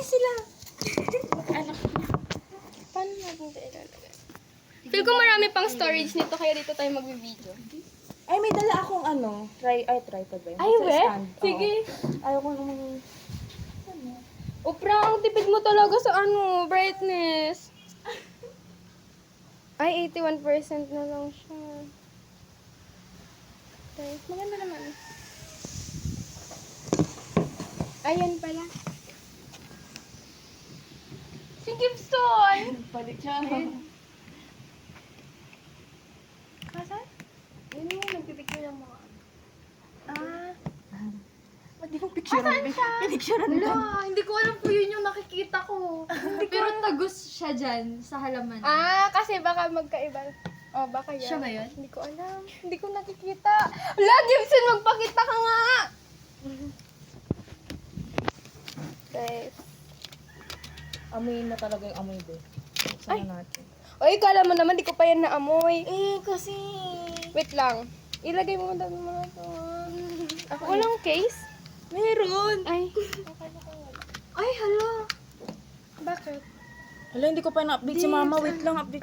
sila. Paano natin ito ilalagay? Feel ko marami pang storage nito, kaya dito tayo magbi-video. Ay, may dala akong ano, tripod ba yun? Ay, Sa we? stand. Sige. Oo. Ayaw ko naman. Opra, ang tipid mo talaga sa ano, brightness. Ay, 81% na lang siya. Okay, maganda naman. Ayan pala. Si Gibson! Balik siya. Kasan? Yun yung nagpipicture ng mga Ah. Hindi mo picturean. Asan siya? Pinicturean mo. Wala, hindi ko alam po yun yung nakikita ko. Pero tagus siya dyan sa halaman. Ah, kasi baka magkaiba. Oh, baka yan. Siya ba yun? Hindi ko alam. Hindi ko nakikita. Wala, Gibson, magpakita ka nga! Guys. Amoy na talaga yung amoy doon. Ay. Buksan na natin. Oy, kala mo naman, di ko pa yan naamoy. Kasi... Wait lang. Ilagay mo na to. Walang case? Meron! Ay. Ay, hala. Bakit? Hala, hindi ko pa na-update si mama. Wait lang, update